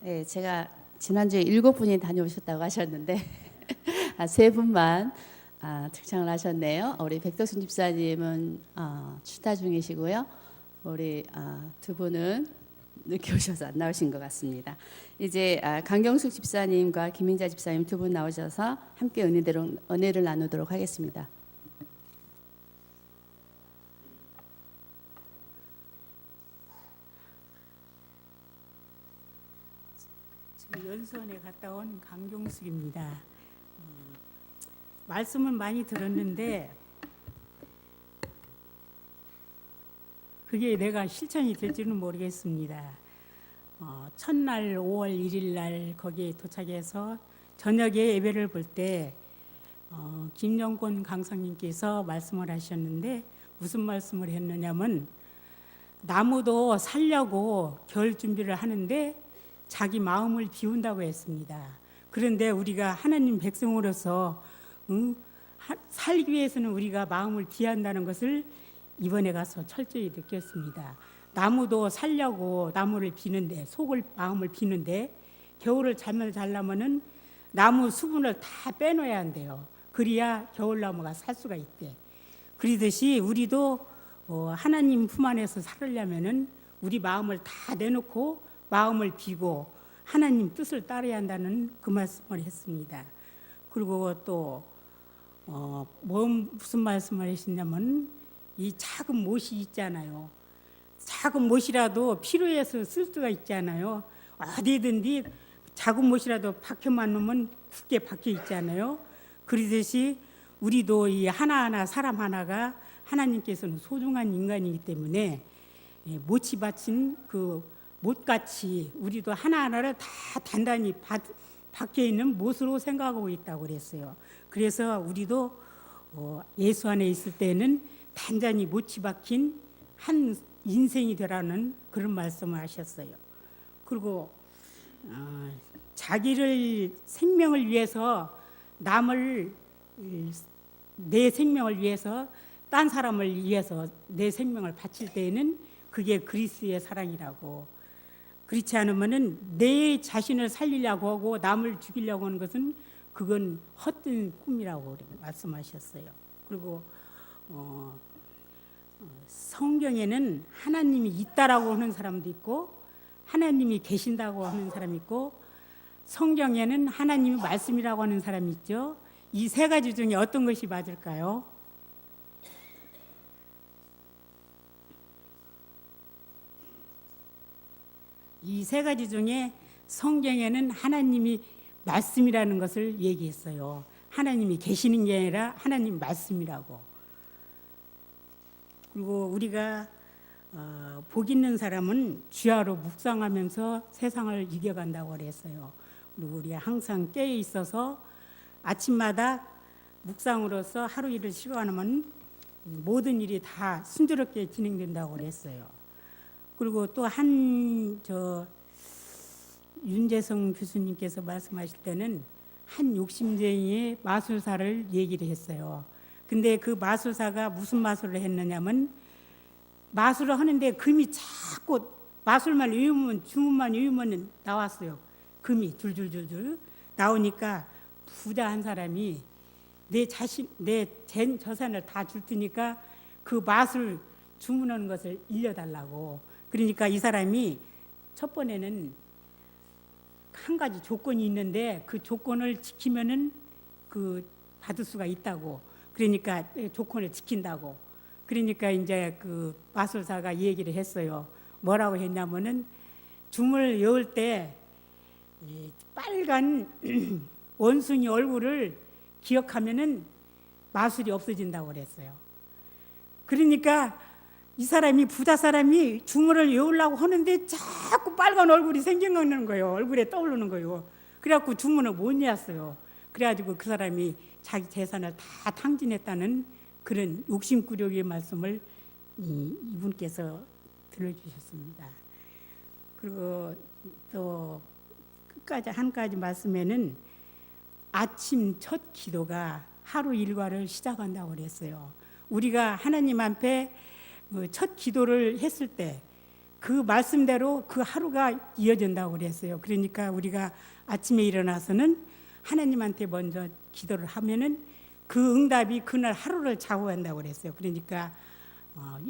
예, 제가 지난주에 7분이 다녀오셨다고 하셨는데 3분만 측정을 하셨네요. 우리 백덕순 집사님은 출타 중이시고요. 우리 2분은 늦게 오셔서 안 나오신 것 같습니다. 이제 강경숙 집사님과 김민자 집사님 2분 나오셔서 함께 은혜를 나누도록 하겠습니다. 연수원에 갔다 온 강경숙입니다. 말씀은 많이 들었는데 그게 내가 실천이 될지는 모르겠습니다. 첫날 5월 1일 날 거기에 도착해서 저녁에 예배를 볼 때 김영권 강사님께서 말씀을 하셨는데 무슨 말씀을 했느냐면 나무도 살려고 겨울 준비를 하는데 자기 마음을 비운다고 했습니다. 그런데 우리가 하나님 백성으로서 살기 위해서는 우리가 마음을 비한다는 것을 이번에 가서 철저히 느꼈습니다. 나무도 살려고 나무를 비는데 마음을 비는데 겨울을 잠을 자려면은 나무 수분을 다 빼놓아야 한대요. 그래야 겨울나무가 살 수가 있대. 그러듯이 우리도 하나님 품 안에서 살으려면은 우리 마음을 다 내놓고 마음을 비고 하나님 뜻을 따라야 한다는 그 말씀을 했습니다. 그리고 또 무슨 말씀을 하시냐면 이 작은 못이 있잖아요. 작은 못이라도 필요해서 쓸 수가 있잖아요. 어디든지 작은 못이라도 박혀만 놓으면 굳게 박혀 있잖아요. 그러듯이 우리도 이 하나하나 사람 하나가 하나님께서는 소중한 인간이기 때문에 못이 받친 그 못같이 우리도 하나하나를 다 단단히 박혀 있는 못으로 생각하고 있다고 그랬어요. 그래서 우리도 예수 안에 있을 때는 단단히 못이 박힌 한 인생이 되라는 그런 말씀을 하셨어요. 그리고 자기를 생명을 위해서 내 생명을 위해서 딴 사람을 위해서 내 생명을 바칠 때에는 그게 그리스도의 사랑이라고. 그렇지 않으면은 내 자신을 살리려고 하고 남을 죽이려고 하는 것은 그건 헛된 꿈이라고 말씀하셨어요. 그리고 성경에는 하나님이 있다라고 하는 사람도 있고 하나님이 계신다고 하는 사람이 있고 성경에는 하나님이 말씀이라고 하는 사람이 있죠. 이 3가지 중에 어떤 것이 맞을까요? 이 3가지 중에 성경에는 하나님이 말씀이라는 것을 얘기했어요. 하나님이 계시는 게 아니라 하나님 말씀이라고. 그리고 우리가 복 있는 사람은 주야로 묵상하면서 세상을 이겨간다고 그랬어요. 그리고 우리가 항상 깨어 있어서 아침마다 묵상으로서 하루 일을 시간하면 모든 일이 다 순조롭게 진행된다고 그랬어요. 그리고 또 윤재성 교수님께서 말씀하실 때는 한 욕심쟁이의 마술사를 얘기를 했어요. 근데 그 마술사가 무슨 마술을 했느냐면 마술을 하는데 금이 자꾸 마술만 외우면 주문만 외우면 나왔어요. 금이 줄줄줄줄 나오니까 부자 한 사람이 내 재산을 다 줄 테니까 그 마술 주문하는 것을 일려달라고. 그러니까 이 사람이 첫 번에는 한 가지 조건이 있는데 그 조건을 지키면은 그 받을 수가 있다고. 그러니까 조건을 지킨다고. 그러니까 이제 그 마술사가 얘기를 했어요. 뭐라고 했냐면은 줌을 여을 때 빨간 원숭이 얼굴을 기억하면은 마술이 없어진다고 그랬어요. 그러니까 이 사람이 부자 사람이 주문을 외우려고 하는데 자꾸 빨간 얼굴이 생각나는 거예요. 얼굴에 떠오르는 거예요. 그래갖고 주문을 못 외웠어요. 그래가지고 그 사람이 자기 재산을 다 탕진했다는 그런 욕심꾸러기의 말씀을 이분께서 들려주셨습니다. 그리고 또 끝까지 한 가지 말씀에는 아침 첫 기도가 하루 일과를 시작한다고 그랬어요. 우리가 하나님 앞에 첫 기도를 했을 때 그 말씀대로 그 하루가 이어진다고 그랬어요. 그러니까 우리가 아침에 일어나서는 하나님한테 먼저 기도를 하면은 그 응답이 그날 하루를 좌우한다고 그랬어요. 그러니까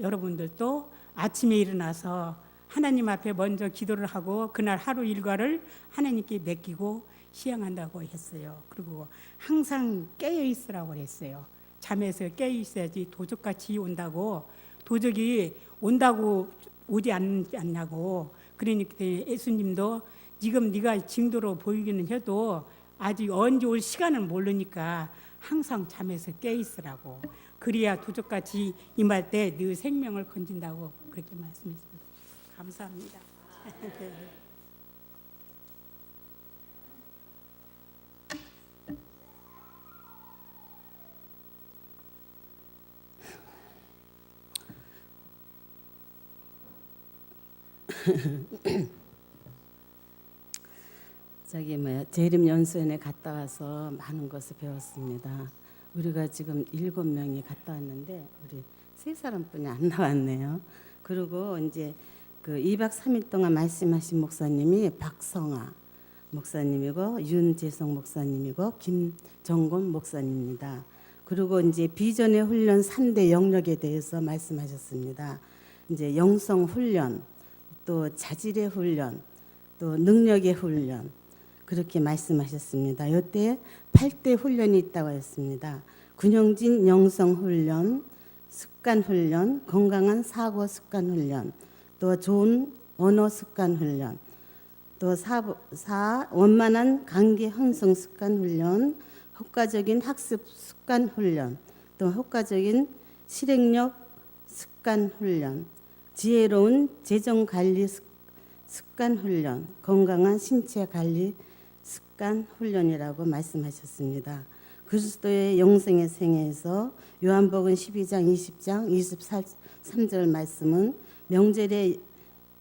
여러분들도 아침에 일어나서 하나님 앞에 먼저 기도를 하고 그날 하루 일과를 하나님께 맡기고 시행한다고 했어요. 그리고 항상 깨어 있으라고 그랬어요. 잠에서 깨어 있어야지 도적같이 온다고, 도적이 온다고 오지 않냐고. 그러니까 예수님도 지금 네가 징도로 보이기는 해도 아직 언제 올 시간을 모르니까 항상 잠에서 깨어 있으라고. 그래야 도적같이 임할 때 네 생명을 건진다고 그렇게 말씀했습니다. 감사합니다. 재림 연수원에 갔다 와서 많은 것을 배웠습니다. 우리가 지금 7명이 갔다 왔는데 우리 3사람뿐이 안 나왔네요. 그리고 이제 그 2박 3일 동안 말씀하신 목사님이 박성아 목사님이고 윤재성 목사님이고 김정곤 목사님입니다. 그리고 이제 비전의 훈련 3대 영역에 대해서 말씀하셨습니다. 이제 영성 훈련, 또 자질의 훈련, 또 능력의 훈련 그렇게 말씀하셨습니다. 이때 8대 훈련이 있다고 했습니다. 균형진 영성 훈련, 습관 훈련, 건강한 사고 습관 훈련, 또 좋은 언어 습관 훈련, 또 원만한 관계 형성 습관 훈련, 효과적인 학습 습관 훈련, 또 효과적인 실행력 습관 훈련, 지혜로운 재정 관리 습관 훈련, 건강한 신체 관리 습관 훈련이라고 말씀하셨습니다. 그리스도의 영생의 생애에서 요한복음 12장 20장 23절 말씀은 명절에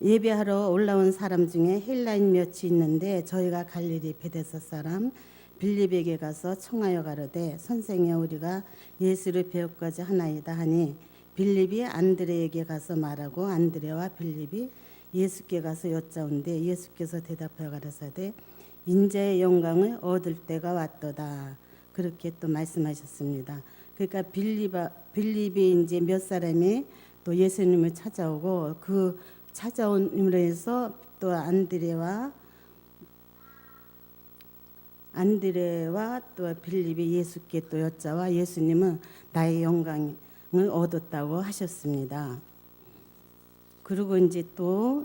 예배하러 올라온 사람 중에 헬라인 몇이 있는데 저희가 갈릴리 베데사 사람 빌립에게 가서 청하여 가로되 선생이여 우리가 예수를 배우고자 하나이다 하니 빌립이 안드레에게 가서 말하고 안드레와 빌립이 예수께 가서 여짜온데 예수께서 대답하여 가라사대 인자의 영광을 얻을 때가 왔도다. 그렇게 또 말씀하셨습니다. 그러니까 빌립이 이제 몇 사람이 또 예수님을 찾아오고 그 찾아옴으로 해서 또 안드레와 또 빌립이 예수께 또 여짜와 예수님은 나의 영광을 얻었다고 하셨습니다. 그리고 이제 또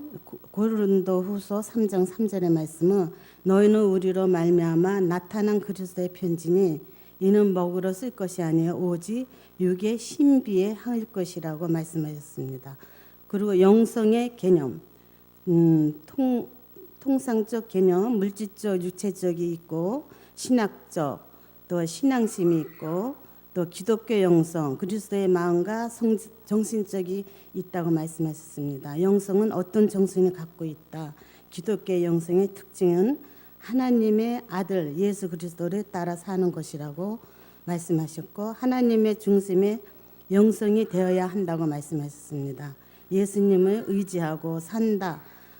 고린도후서 3장 3절의 말씀은 너희는 우리로 말미암아 나타난 그리스도의 편지니 이는 먹으러 쓸 것이 아니요 오직 육의 신비에 할 것이라고 말씀하셨습니다. 그리고 영성의 개념, 통상적 개념, 물질적, 육체적이 있고 신학적, 또 신앙심이 있고 또 기독교 영성, 그리스도의 마음과 정신적이 있다고 말씀하셨습니다. 영성은 어떤 정신을 갖고 있다. 기독교 영성의 특징은 하나님의 아들 예수 그리스도를 따라 사는 것이라고 말씀하셨고 하나님의 중심에 영성이 되어야 한다고 말씀하셨습니다. 예수님을 의지하고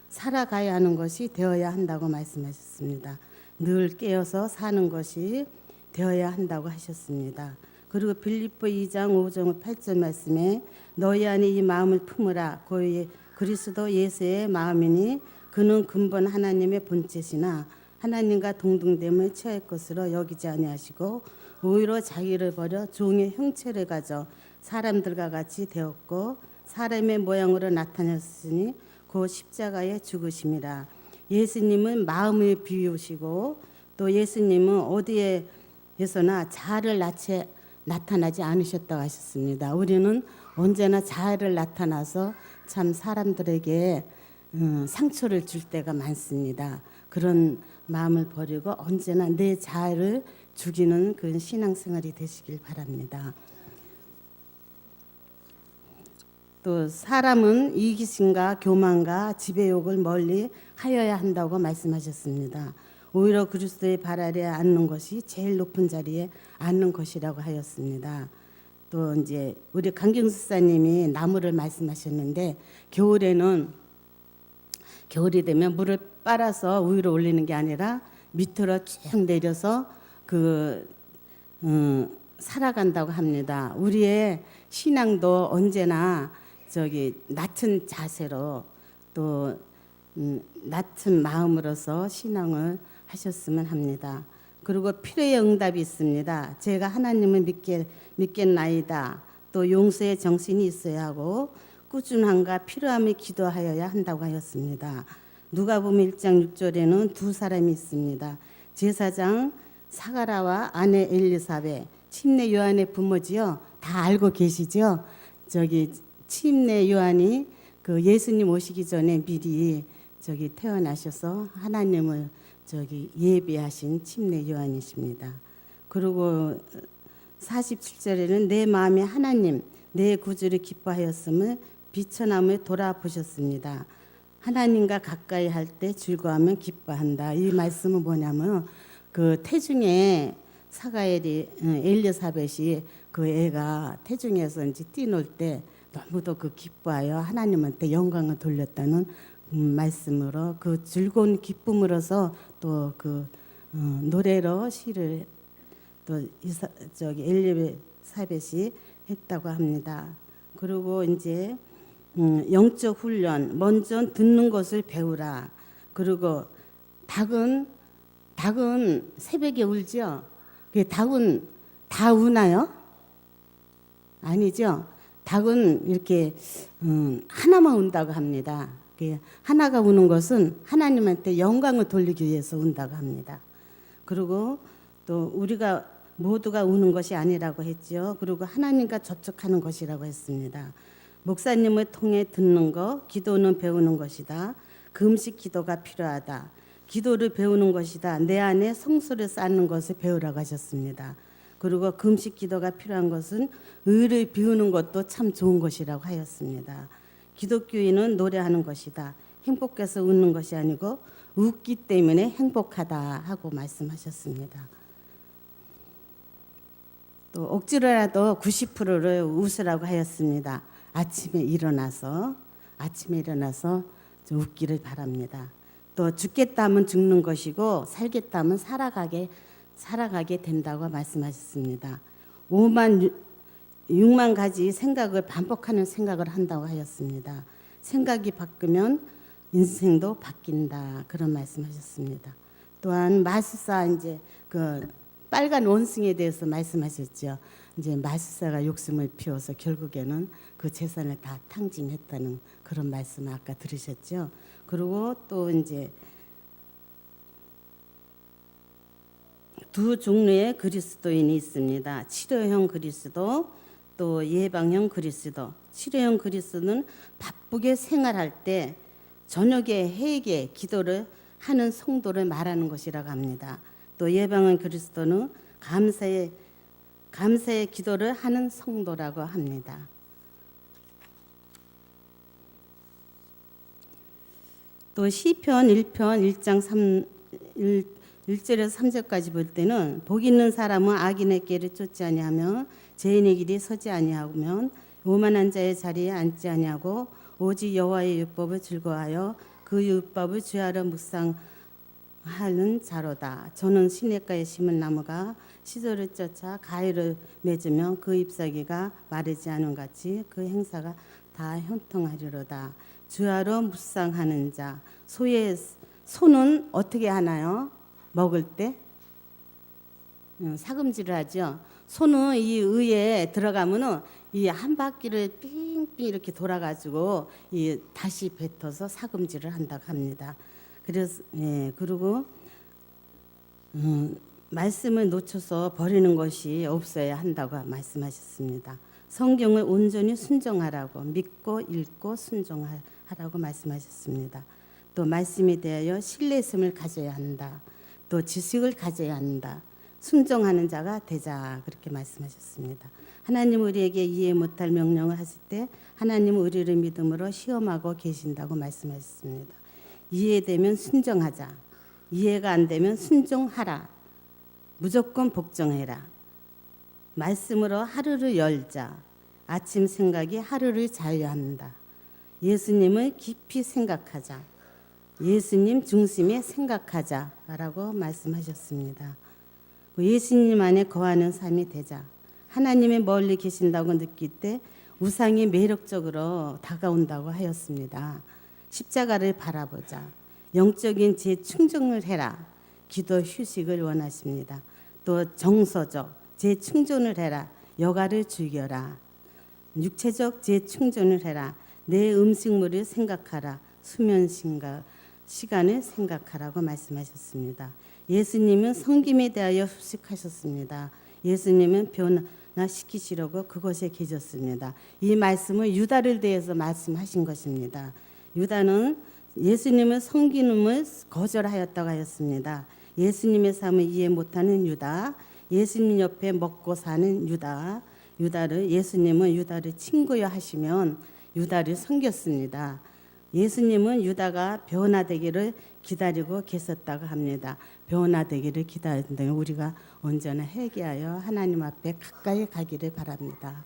살아가야 하는 것이 되어야 한다고 말씀하셨습니다. 늘 깨어서 사는 것이 되어야 한다고 하셨습니다. 그리고 빌립보 2장 5절 8절 말씀에 너희 안에 이 마음을 품으라 고의 그리스도 예수의 마음이니 그는 근본 하나님의 본체시나 하나님과 동등됨을 취할 것으로 여기지 아니하시고 오히려 자기를 버려 종의 형체를 가져 사람들과 같이 되었고 사람의 모양으로 나타났으니 그 십자가에 죽으심이라. 예수님은 마음을 비우시고 또 예수님은 어디에서나 자아를 나타나지 않으셨다고 하셨습니다. 우리는 언제나 자아를 나타나서 참 사람들에게 상처를 줄 때가 많습니다. 그런 마음을 버리고 언제나 내 자아를 죽이는 그런 신앙생활이 되시길 바랍니다. 또 사람은 이기심과 교만과 지배욕을 멀리 하여야 한다고 말씀하셨습니다. 오히려 그리스도의 발 아래에 앉는 것이 제일 높은 자리에 앉는 것이라고 하였습니다. 또 이제 우리 강경수사님이 나무를 말씀하셨는데 겨울에는 겨울이 되면 물을 빨아서 위로 올리는 게 아니라 밑으로 쭉 내려서 살아간다고 합니다. 우리의 신앙도 언제나 낮은 자세로 또 낮은 마음으로서 신앙을 하셨으면 합니다. 그리고 필요의 응답이 있습니다. 제가 하나님을 믿겠나이다. 또 용서의 정신이 있어야 하고 꾸준함과 필요함을 기도하여야 한다고 하였습니다. 누가복음 1장 6절에는 두 사람이 있습니다. 제사장 사가라와 아내 엘리사벳, 침례 요한의 부모지요. 다 알고 계시죠? 침례 요한이 예수님 오시기 전에 미리 태어나셔서 하나님을 예비하신 침례 요한이십니다. 그리고 47절에는 내 마음에 하나님 내 구주를 기뻐하였음을 비천함을 돌아보셨습니다. 하나님과 가까이 할 때 즐거워하면 기뻐한다. 이 말씀은 뭐냐면 태중에 사가엘이 엘리사벳이 애가 태중에서 이제 뛰놀 때 너무도 기뻐하여 하나님한테 영광을 돌렸다는 말씀으로 즐거운 기쁨으로서 또 노래로 시를 또 엘리사벳이 했다고 합니다. 그리고 이제 영적 훈련, 먼저 듣는 것을 배우라. 그리고 닭은 새벽에 울죠. 닭은 다 우나요? 아니죠. 닭은 이렇게 하나만 운다고 합니다. 하나가 우는 것은 하나님한테 영광을 돌리기 위해서 운다고 합니다. 그리고 또 우리가 모두가 우는 것이 아니라고 했죠. 그리고 하나님과 접촉하는 것이라고 했습니다. 목사님을 통해 듣는 것, 기도는 배우는 것이다. 금식 기도가 필요하다. 기도를 배우는 것이다. 내 안에 성소를 쌓는 것을 배우라고 하셨습니다. 그리고 금식 기도가 필요한 것은 의를 비우는 것도 참 좋은 것이라고 하였습니다. 기독교인은 노래하는 것이다. 행복해서 웃는 것이 아니고 웃기 때문에 행복하다 하고 말씀하셨습니다. 또 억지로라도 90%를 웃으라고 하였습니다. 아침에 일어나서 좀 웃기를 바랍니다. 또 죽겠다 하면 죽는 것이고 살겠다 하면 살아가게 된다고 말씀하셨습니다. 6만 가지 생각을 반복하는 생각을 한다고 하였습니다. 생각이 바뀌면 인생도 바뀐다. 그런 말씀하셨습니다. 또한 마술사 이제 빨간 원숭이에 대해서 말씀하셨죠. 이제 마술사가 욕심을 피워서 결국에는 그 재산을 다 탕진했다는 그런 말씀을 아까 들으셨죠. 그리고 또 이제 두 종류의 그리스도인이 있습니다. 치료형 그리스도, 또 예방형 그리스도. 치료형 그리스도는 바쁘게 생활할 때 저녁에 회개, 기도를 하는 성도를 말하는 것이라고 합니다. 또 예방형 그리스도는 감사의 기도를 하는 성도라고 합니다. 또 시편 1편 1장 1절에서 3절까지 볼 때는 복 있는 사람은 악인의 길을 쫓지 아니하며 죄인의 길이 서지 아니하면 오만한 자의 자리에 앉지 아니하고 오직 여호와의 율법을 즐거워하여 그 율법을 주야로 묵상하는 자로다. 저는 시냇가에 심은 나무가 시절을 쫓아 가위를 맺으면 그 잎사귀가 마르지 않은 같이 그 행사가 다 형통하리로다. 주야로 묵상하는 자. 소는 어떻게 하나요? 먹을 때 사금질을 하죠. 소는 이 의에 들어가면은 이 한 바퀴를 삥삥 이렇게 돌아가지고 이 다시 뱉어서 사금질을 한다고 합니다. 그래서 그리고 말씀을 놓쳐서 버리는 것이 없어야 한다고 말씀하셨습니다. 성경을 온전히 순종하라고 믿고 읽고 순종하라고 말씀하셨습니다. 또 말씀에 대하여 신뢰심을 가져야 한다. 또 지식을 가져야 한다. 순종하는 자가 되자 그렇게 말씀하셨습니다. 하나님 우리에게 이해 못할 명령을 하실 때 하나님은 우리를 믿음으로 시험하고 계신다고 말씀하셨습니다. 이해되면 순종하자. 이해가 안 되면 순종하라. 무조건 복종해라. 말씀으로 하루를 열자. 아침 생각이 하루를 자유한다. 예수님을 깊이 생각하자. 예수님 중심에 생각하자라고 말씀하셨습니다. 예수님 안에 거하는 삶이 되자. 하나님의 멀리 계신다고 느낄 때 우상이 매력적으로 다가온다고 하였습니다. 십자가를 바라보자. 영적인 재충전을 해라. 기도 휴식을 원하십니다. 또 정서적 재충전을 해라. 여가를 즐겨라. 육체적 재충전을 해라. 내 음식물을 생각하라. 수면 시간을 생각하라고 말씀하셨습니다. 예수님은 섬김에 대하여 hu식하셨습니다. 예수님은 변화시키시려고 그곳에 계셨습니다. 이 말씀을 유다를 대해서 말씀하신 것입니다. 유다는 예수님을 섬기는을 거절하였다고 하였습니다. 예수님의 삶을 이해 못하는 유다, 예수님 옆에 먹고 사는 유다, 예수님은 유다를 친구여 하시면 유다를 섬겼습니다. 예수님은 유다가 변화되기를 기다리고 계셨다고 합니다. 변화되기를 기다린다면 우리가 언제나 회개하여 하나님 앞에 가까이 가기를 바랍니다.